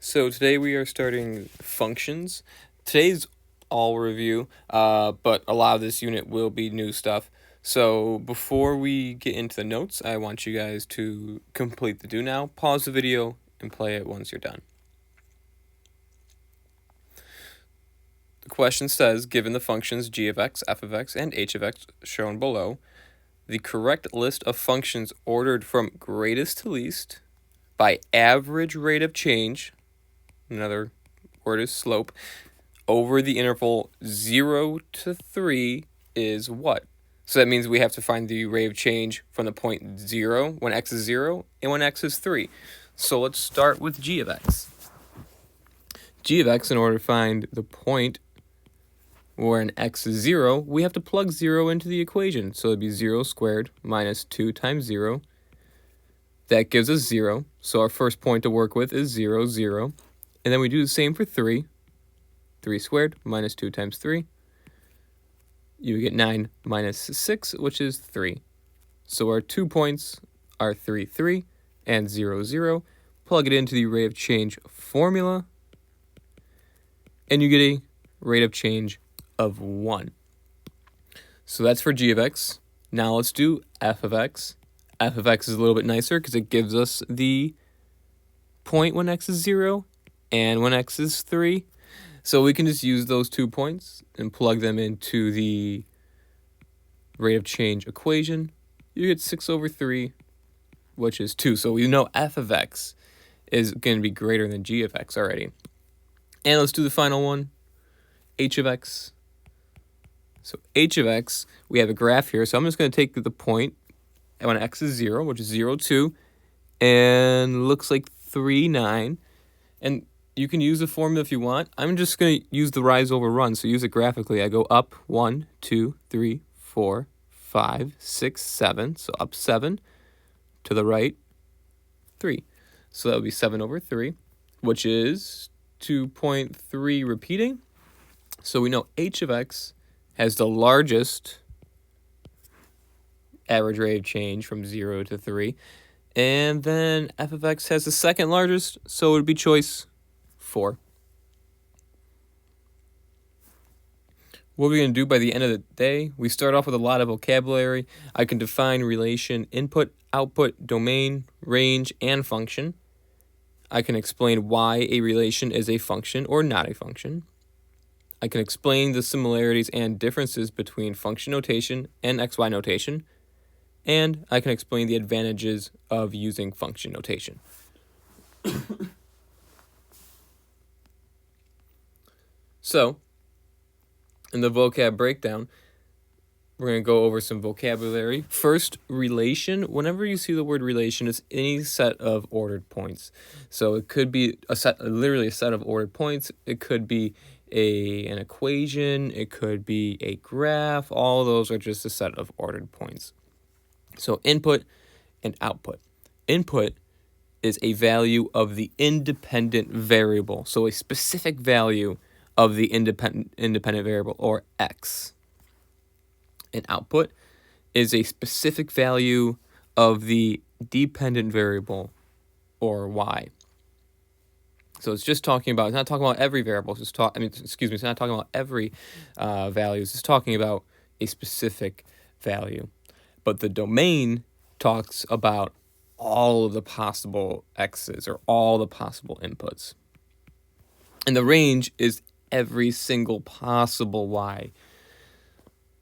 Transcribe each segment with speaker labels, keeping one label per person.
Speaker 1: So today we are starting functions. Today's all review, but a lot of this unit will be new stuff. So before we get into the notes, I want you guys to complete the do now, pause the video, and play it once you're done. The question says, given the functions g of x, f of x, and h of x shown below, the correct list of functions ordered from greatest to least by average rate of change, another word is slope, over the interval 0 to 3 is what? So that means we have to find the rate of change from the point 0, when x is 0, and when x is 3. So let's start with g of x. G of x, in order to find the point where x is 0, we have to plug 0 into the equation. So it'd be 0 squared minus 2 times 0. That gives us 0. So our first point to work with is 0, 0. And then we do the same for 3. 3 squared minus 2 times 3. You get 9 minus 6, which is 3. So our 2 points are 3, 3, and 0, 0. Plug it into the rate of change formula, and you get a rate of change of 1. So that's for g of x. Now let's do f of x. F of x is a little bit nicer because it gives us the point when x is 0 and when x is 3. So we can just use those 2 points and plug them into the rate of change equation. You get 6 over 3, which is 2. So we know f of x is going to be greater than g of x already. And let's do the final one, h of x. So h of x, we have a graph here. So I'm just going to take the point when x is 0, which is 0, 2, and looks like 3, 9. And you can use the formula if you want. I'm just going to use the rise over run, so use it graphically. I go up 1, 2, 3, 4, 5, 6, 7. So up 7, to the right, 3. So that would be 7 over 3, which is 2.3 repeating. So we know h of x has the largest average rate of change from 0 to 3. And then f of x has the second largest, so it would be choice 4. What are we going to do by the end of the day? We start off with a lot of vocabulary. I can define relation, input, output, domain, range, and function. I can explain why a relation is a function or not a function. I can explain the similarities and differences between function notation and XY notation. And I can explain the advantages of using function notation. So, in the vocab breakdown, we're going to go over some vocabulary. First, relation. Whenever you see the word relation, it's any set of ordered points. So it could be literally a set of ordered points. It could be an equation. It could be a graph. All those are just a set of ordered points. So input and output. Input is a value of the independent variable. So a specific value of the independent variable, or x. And output is a specific value of the dependent variable, or y. So it's just talking about, it's not talking about every variable, it's not talking about every value, it's just talking about a specific value. But the domain talks about all of the possible x's, or all the possible inputs. And the range is every single possible y.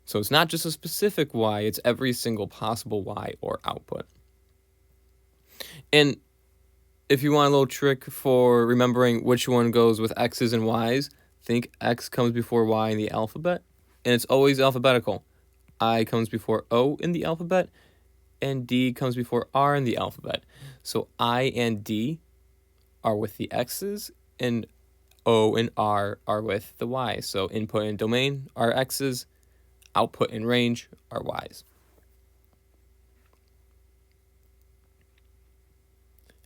Speaker 1: So it's not just a specific y, it's every single possible y or output. And if you want a little trick for remembering which one goes with x's and y's, think x comes before y in the alphabet, and it's always alphabetical. I comes before O in the alphabet, and D comes before R in the alphabet. So I and D are with the x's, and O and R are with the y's. So input and domain are x's, output and range are y's.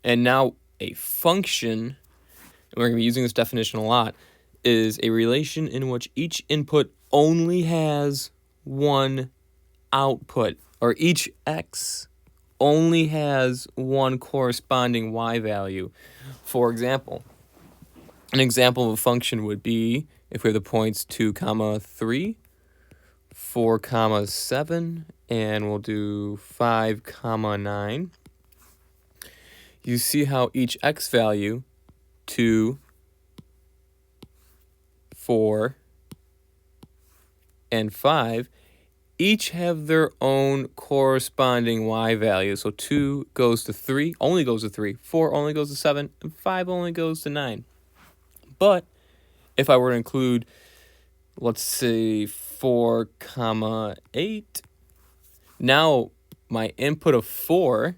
Speaker 1: And now a function, and we're going to be using this definition a lot, is a relation in which each input only has one output, or each x only has one corresponding y value. For example, An example of a function would be if we have the points 2, 3, 4, 7, and we'll do 5, 9. You see how each x value, 2, 4, and 5, each have their own corresponding y value. So 2 goes to 3, only goes to 3, 4 only goes to 7, and 5 only goes to 9. But if I were to include, let's say, 4, 8, now my input of 4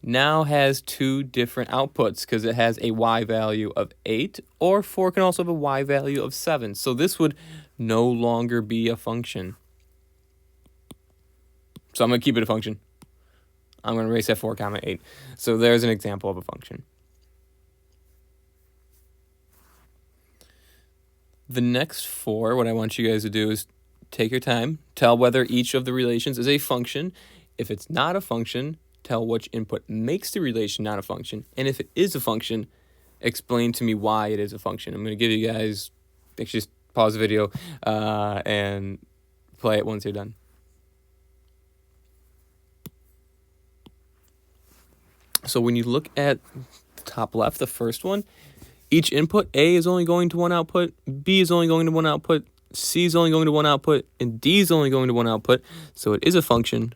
Speaker 1: now has two different outputs because it has a y value of 8, or 4 can also have a y value of 7. So this would no longer be a function. So I'm going to keep it a function. I'm going to erase that 4, 8. So there's an example of a function. The next 4, what I want you guys to do is take your time, tell whether each of the relations is a function. If it's not a function, tell which input makes the relation not a function. And if it is a function, explain to me why it is a function. I'm going to give you guys, actually just pause the video and play it once you're done. So when you look at the top left, the first one, each input, A is only going to one output, B is only going to one output, C is only going to one output, and D is only going to one output. So it is a function.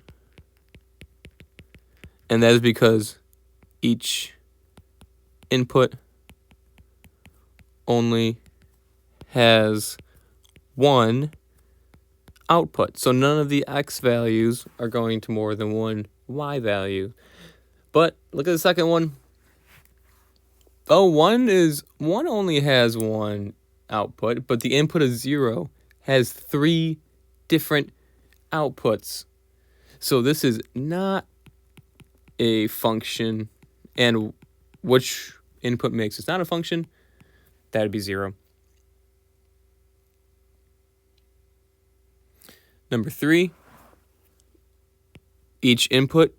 Speaker 1: And that is because each input only has one output. So none of the x values are going to more than one y value. But look at the second one. Oh, one only has one output, but the input of 0 has 3 different outputs. So this is not a function, and which input makes it's not a function, that would be 0. Number 3, each input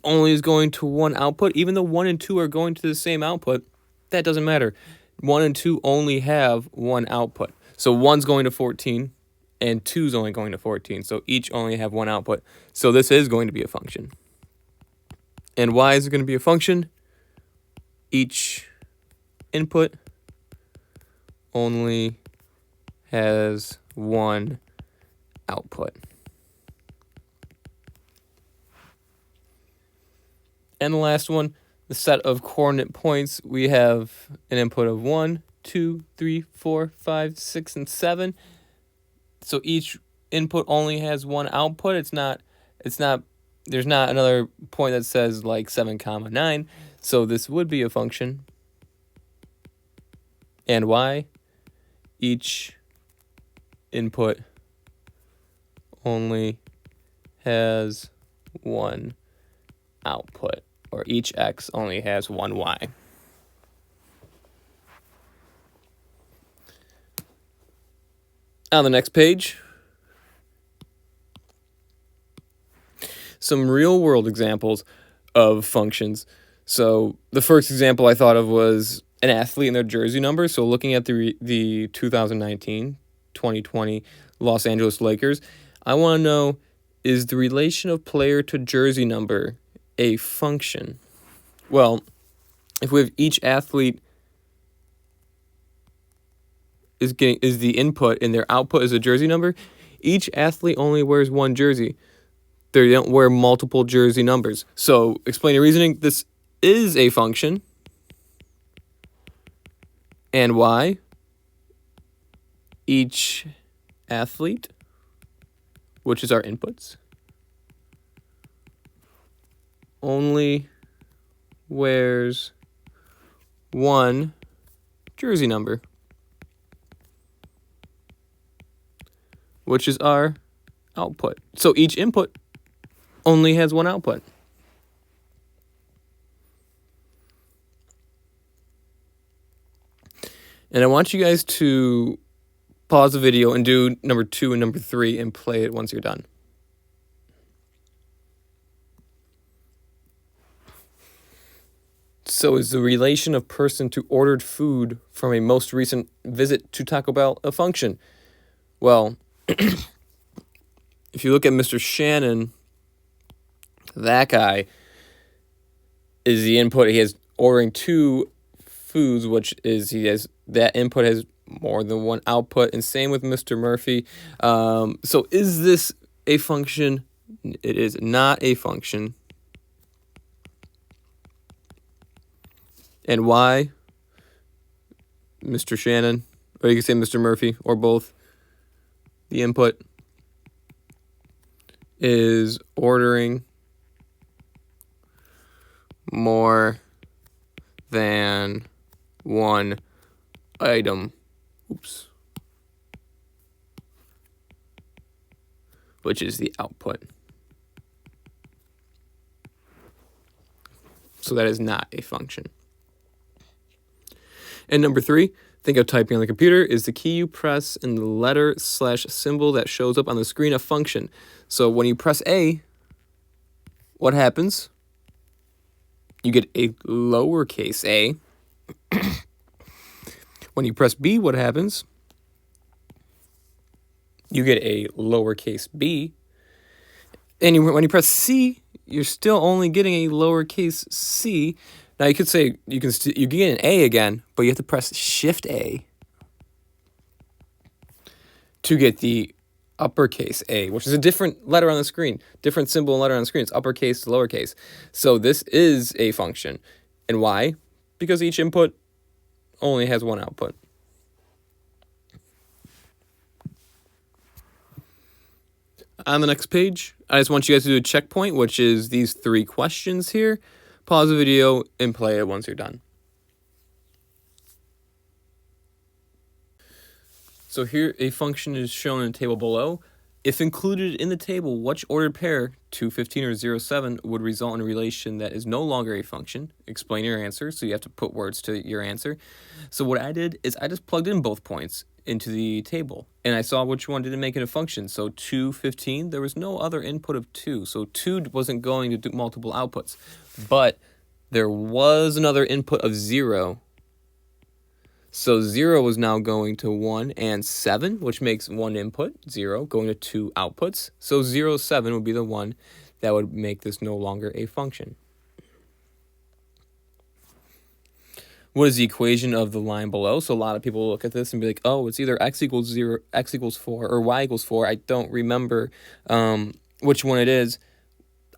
Speaker 1: only is going to one output. Even though 1 and 2 are going to the same output, that doesn't matter. 1 and 2 only have one output. So 1's going to 14 and 2's only going to 14. So each only have one output. So this is going to be a function. And why is it going to be a function? Each input only has one output. And the last one, the set of coordinate points, we have an input of 1, 2, 3, 4, 5, 6, and 7. So each input only has one output. There's not another point that says like 7, 9. So this would be a function. And why? Each input only has one output, or each x only has one y. On the next page, some real-world examples of functions. So the first example I thought of was an athlete and their jersey number. So looking at the 2019-2020 Los Angeles Lakers, I want to know, is the relation of player to jersey number a function? Well, if we have each athlete is the input and their output is a jersey number, each athlete only wears one jersey. They don't wear multiple jersey numbers. So explain your reasoning. This is a function. And why? Each athlete, which is our inputs, only wears one jersey number, which is our output. So each input only has one output. And I want you guys to pause the video and do number 2 and number 3 and play it once you're done. So is the relation of person to ordered food from a most recent visit to Taco Bell a function? Well, if you look at Mr. Shannon, that guy is the input. He has ordering 2 foods, which is he has that input has more than one output, and same with Mr. Murphy. So is this a function? It is not a function. And why? Mr. Shannon, or you can say Mr. Murphy, or both. The input is ordering more than one item. Oops. Which is the output. So that is not a function. And number 3, think of typing on the computer. Is the key you press in the letter/symbol that shows up on the screen a function? So when you press A, what happens? You get a lowercase a. When you press B, what happens? You get a lowercase b. And when you press C, you're still only getting a lowercase c. Now you could say you can get an A again, but you have to press Shift A to get the uppercase A, which is a different letter on the screen, different symbol and letter on the screen. It's uppercase to lowercase. So this is a function. And why? Because each input only has one output. On the next page, I just want you guys to do a checkpoint, which is these 3 questions here. Pause the video and play it once you're done. So here a function is shown in the table below. If included in the table, which ordered pair, 215 or 07, would result in a relation that is no longer a function? Explain your answer, so you have to put words to your answer. So what I did is I just plugged in both points into the table, and I saw which one didn't make it a function. So 215, there was no other input of 2, so 2 wasn't going to do multiple outputs. But there was another input of 0. So 0 is now going to 1 and 7, which makes 1 input, 0, going to 2 outputs. So 0, 7 would be the one that would make this no longer a function. What is the equation of the line below? So a lot of people look at this and be like, oh, it's either x equals 0, x equals 4, or y equals 4. I don't remember which one it is.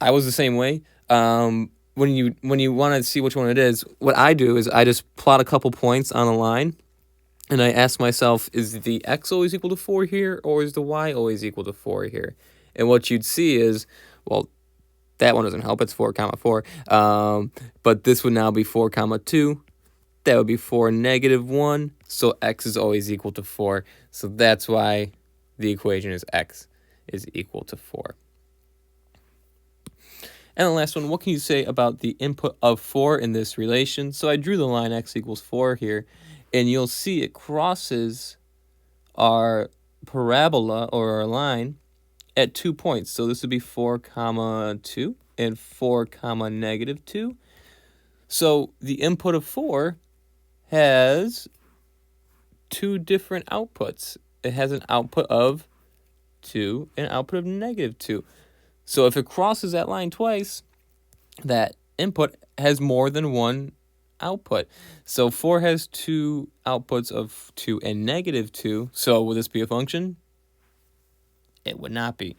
Speaker 1: I was the same way. When you want to see which one it is, what I do is I just plot a couple points on a line, and I ask myself, is the x always equal to 4 here, or is the y always equal to 4 here? And what you'd see is, well, that one doesn't help. It's 4, 4. But this would now be 4, 2. That would be 4, -1. So x is always equal to 4. So that's why the equation is x is equal to 4. And the last one, what can you say about the input of 4 in this relation? So I drew the line x equals 4 here, and you'll see it crosses our parabola, or our line, at 2 points. So this would be 4, 2 and 4, -2. So the input of 4 has 2 different outputs. It has an output of 2 and an output of -2. So if it crosses that line twice, that input has more than one output. So 4 has 2 outputs of 2 and -2. So would this be a function? It would not be,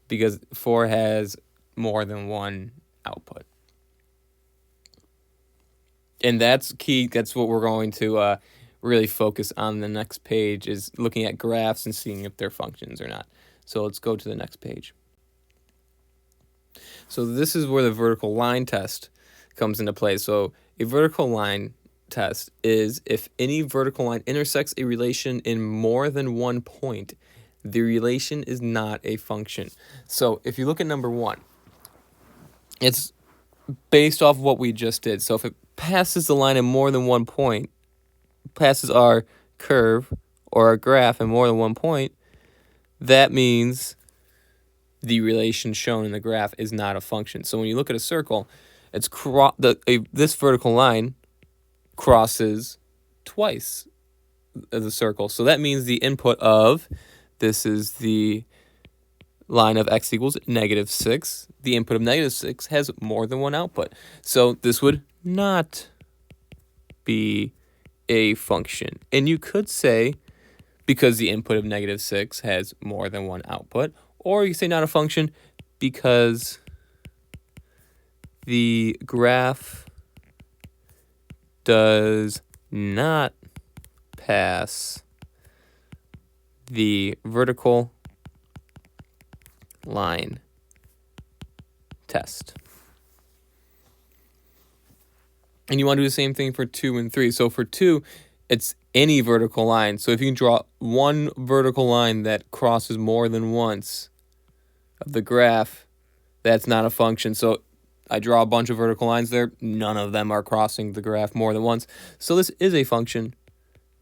Speaker 1: because 4 has more than one output. And that's key. That's what we're going to really focus on the next page, is looking at graphs and seeing if they're functions or not. So let's go to the next page. So this is where the vertical line test comes into play. So a vertical line test is if any vertical line intersects a relation in more than one point, the relation is not a function. So if you look at number 1, it's based off what we just did. So if it passes the line in more than one point, passes our curve or our graph in more than one point, that means the relation shown in the graph is not a function. So when you look at a circle, this vertical line crosses twice the circle. So that means the input of, this is the line of x equals -6. The input of -6 has more than one output. So this would not be a function. And you could say, because the input of -6 has more than one output, or you could say not a function because the graph does not pass the vertical line test. And you want to do the same thing for 2 and 3. So for 2, it's any vertical line. So if you can draw one vertical line that crosses more than once of the graph, that's not a function. So I draw a bunch of vertical lines there. None of them are crossing the graph more than once. So this is a function.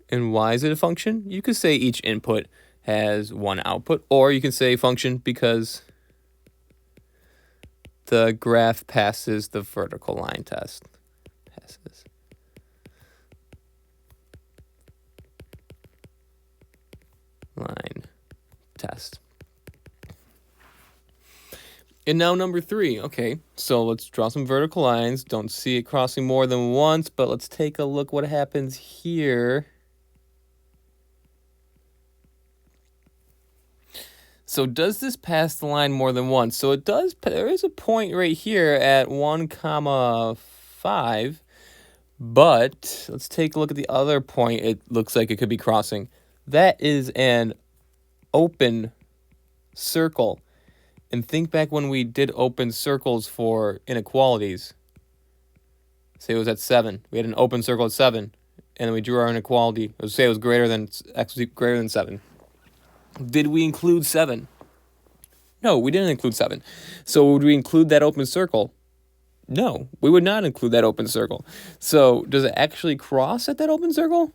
Speaker 1: And why is it a function? You could say each input has one output, or you can say function because the graph passes the vertical line test. Passes. Line test. And now number 3. Okay, so let's draw some vertical lines. Don't see it crossing more than once, but let's take a look what happens here. So does this pass the line more than once? So it does. There is a point right here at 1,5, but let's take a look at the other point it looks like it could be crossing. That is an open circle. And think back when we did open circles for inequalities. Say it was at 7. We had an open circle at 7, and then we drew our inequality. Let's say it was greater than x was greater than 7. Did we include 7? No, we didn't include 7. So would we include that open circle? No, we would not include that open circle. So does it actually cross at that open circle?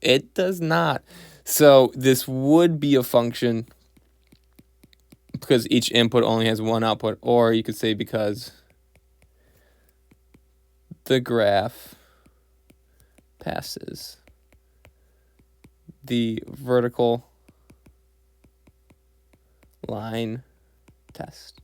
Speaker 1: It does not. So this would be a function because each input only has one output, or you could say because the graph passes the vertical line test.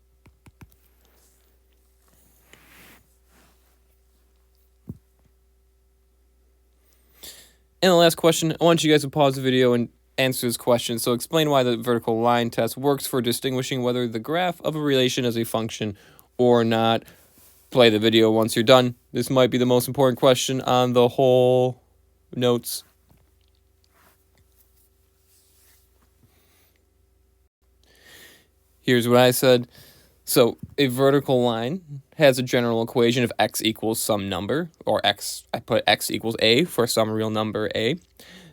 Speaker 1: And the last question, I want you guys to pause the video and answer this question. So explain why the vertical line test works for distinguishing whether the graph of a relation is a function or not. Play the video once you're done. This might be the most important question on the whole notes. Here's what I said. So a vertical line has a general equation of x equals some number, or x, I put x equals a for some real number a.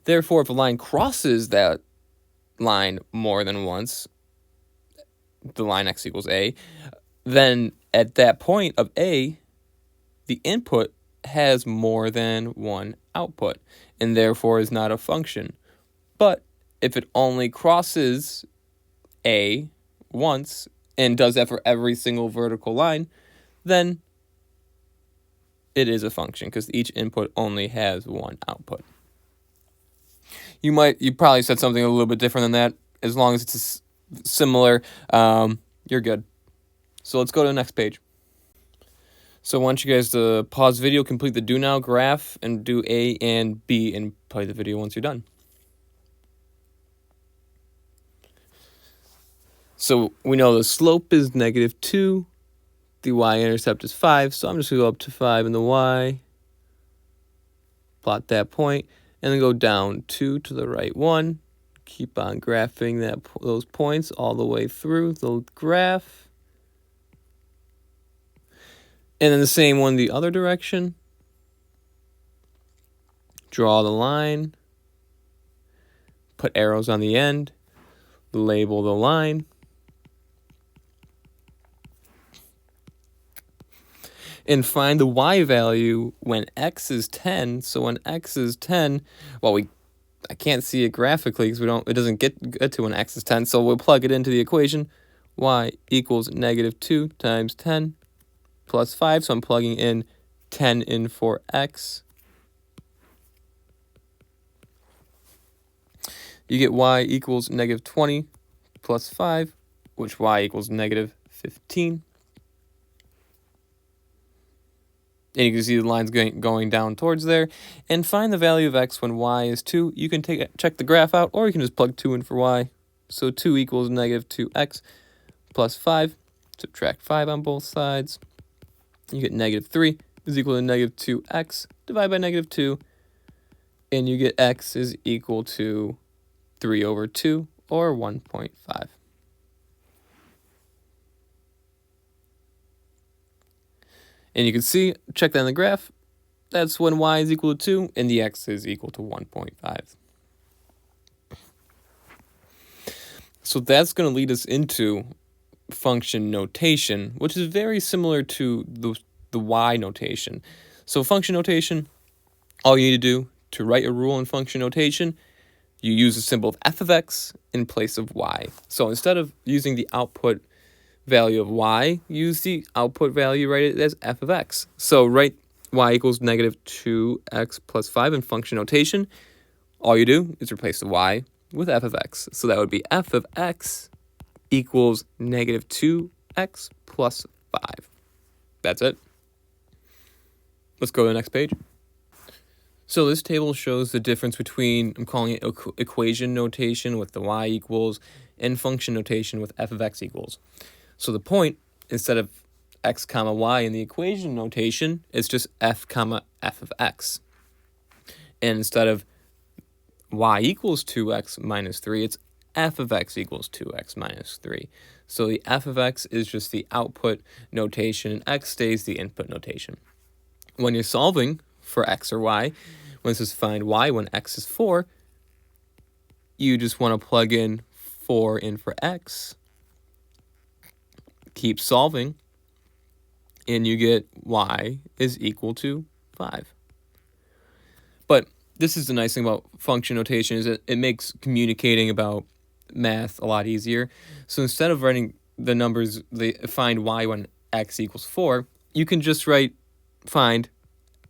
Speaker 1: Therefore, if a line crosses that line more than once, the line x equals a, then at that point of a, the input has more than one output, and therefore is not a function. But if it only crosses a once, and does that for every single vertical line, then it is a function because each input only has one output. You probably said something a little bit different than that. As long as it's similar, you're good. So let's go to the next page. So I want you guys to pause the video, complete the do now graph, and do A and B, and play the video once you're done. So we know the slope is -2, the y-intercept is 5, so I'm just going to go up to 5 in the y, plot that point, and then go down 2 to the right 1, keep on graphing those points all the way through the graph, and then the same one the other direction, draw the line, put arrows on the end, label the line, and find the y value when x is 10. So when x is 10, well, I can't see it graphically because it doesn't get to when x is 10. So we'll plug it into the equation. Y equals -2 times 10. plus 5. So I'm plugging in 10 in for x. You get y equals negative 20 plus 5, which y equals negative 15. And you can see the lines going down towards there. And find the value of x when y is 2. You can check the graph out, or you can just plug 2 in for y. So 2 equals negative 2x plus 5. Subtract 5 on both sides. You get negative 3 is equal to negative 2x. Divide by negative 2. And you get x is equal to 3 over 2, or 1.5. And you can see, check that in the graph, that's when y is equal to 2 and the x is equal to 1.5. So that's going to lead us into function notation, which is very similar to the y notation. So function notation, all you need to do to write a rule in function notation, you use the symbol of f of x in place of y. So instead of using the output value of y, use the output value, write it as f of x. So write y equals negative 2x plus 5 in function notation. All you do is replace the y with f of x. So that would be f of x equals negative 2x plus 5. That's it. Let's go to the next page. So this table shows the difference between, I'm calling it equation notation with the y equals, and function notation with f of x equals. So the point, instead of x comma y in the equation notation, it's just f comma f of x. And instead of y equals 2x minus 3, it's f of x equals 2x minus 3. So the f of x is just the output notation, and x stays the input notation. When you're solving for x or y, when it says find y when x is 4, you just want to plug in 4 in for x, keep solving, and you get y is equal to 5. But this is the nice thing about function notation, is that it makes communicating about math a lot easier. So instead of writing the numbers, find y when x equals 4, you can just write find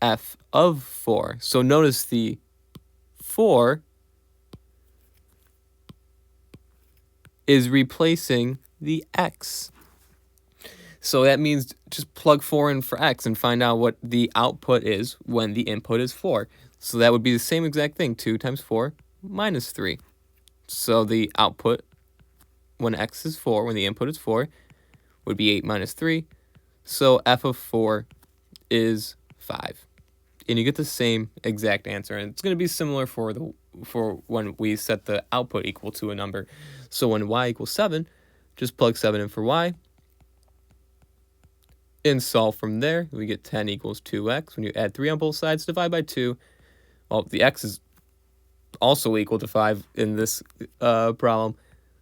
Speaker 1: f of 4. So notice the 4 is replacing the x. So that means just plug 4 in for x and find out what the output is when the input is 4. So that would be the same exact thing, 2 times 4 minus 3. So the output when x is 4, when the input is 4, would be 8 minus 3. So f of 4 is 5. And you get the same exact answer. And it's going to be similar for when we set the output equal to a number. So when y equals 7, just plug 7 in for y. And solve from there. We get 10 equals 2x. When you add 3 on both sides, divide by 2. Well, the x is also equal to 5 in this problem.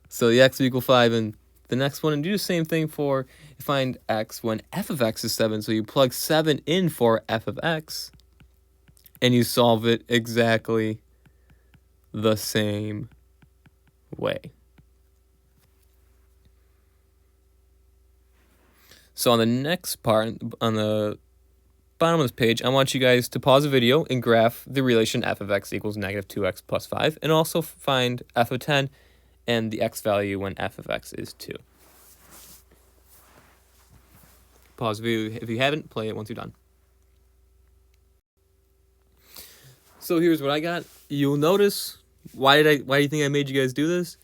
Speaker 1: So the x will equal 5 in the next one. And do the same thing for find x when f of x is 7. So you plug 7 in for f of x. And you solve it exactly the same way. So on the next part, on the bottom of this page, I want you guys to pause the video and graph the relation f of x equals negative 2x plus 5, and also find f of 10 and the x value when f of x is 2. Pause the video if you haven't, play it once you're done. So here's what I got. You'll notice, why do you think I made you guys do this?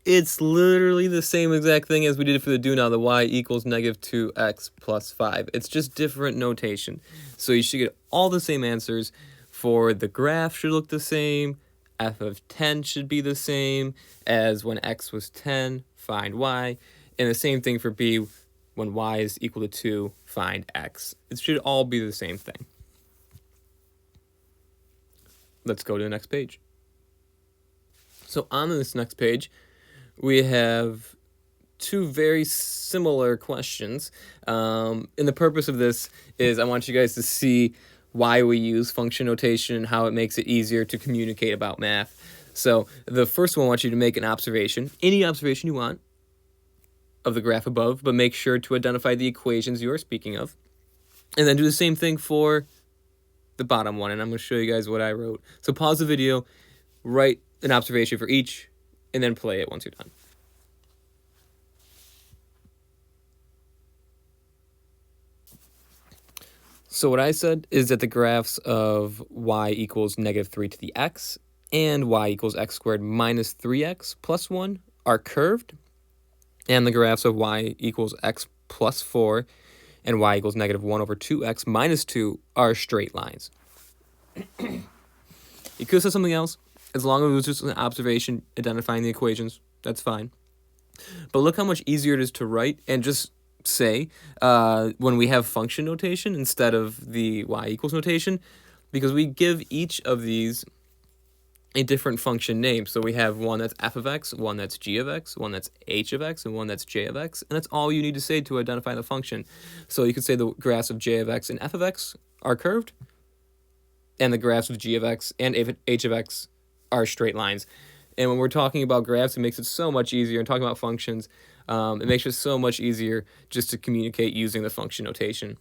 Speaker 1: It's literally the same exact thing as we did for the do now, the y equals negative 2x plus 5. It's just different notation. So you should get all the same answers. For the graph should look the same. F of 10 should be the same as when x was 10, find y. And the same thing for b, when y is equal to 2, find x. It should all be the same thing. Let's go to the next page. So on this next page, we have two very similar questions. And the purpose of this is I want you guys to see why we use function notation and how it makes it easier to communicate about math. So the first one, I want you to make an observation, any observation you want. of the graph above, but make sure to identify the equations you are speaking of. And then do the same thing for the bottom one, and I'm going to show you guys what I wrote. So pause the video, write an observation for each, and then play it once you're done. So what I said is that the graphs of y equals -3 to the x and y equals x squared minus 3x plus 1 are curved, and the graphs of y equals x plus 4 and y equals -1 over 2x minus 2 are straight lines. You could have said something else. As long as it was just an observation identifying the equations, that's fine. But look how much easier it is to write and just say when we have function notation instead of the y equals notation, because we give each of these a different function name. So we have one that's f of x, one that's g of x, one that's h of x, and one that's j of x. And that's all you need to say to identify the function. So you could say the graphs of j of x and f of x are curved, and the graphs of g of x and h of x are straight lines. And when we're talking about graphs, it makes it so much easier. And talking about functions, it makes it so much easier just to communicate using the function notation.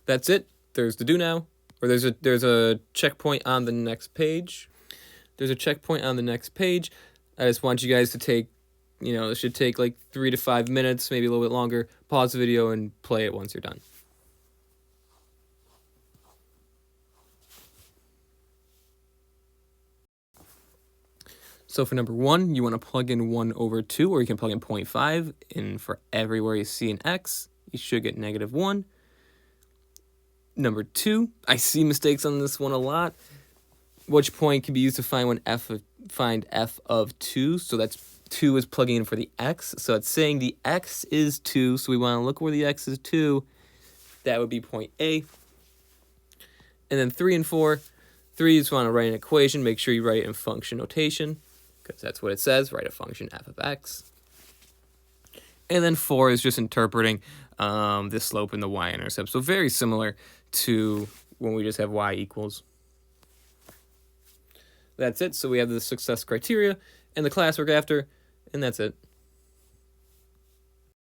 Speaker 1: That's it. There's the do now. Or there's a checkpoint on the next page. There's a checkpoint on the next page. I just want you guys to take, it should take like 3 to 5 minutes, maybe a little bit longer. Pause the video and play it once you're done. So for number 1, you want to plug in 1 over 2, or you can plug in 0.5. And for everywhere you see an x, you should get -1. Number 2, I see mistakes on this one a lot. Which point can be used to find f of 2? So that's 2 is plugging in for the x. So it's saying the x is 2. So we want to look where the x is 2. That would be point A. And then 3 and 4. 3, you just want to write an equation. Make sure you write it in function notation, because that's what it says. Write a function f of x. And then 4 is just interpreting the slope and the y-intercept. So very similar to when we just have y equals. That's it. So we have the success criteria and the classwork after, and that's it.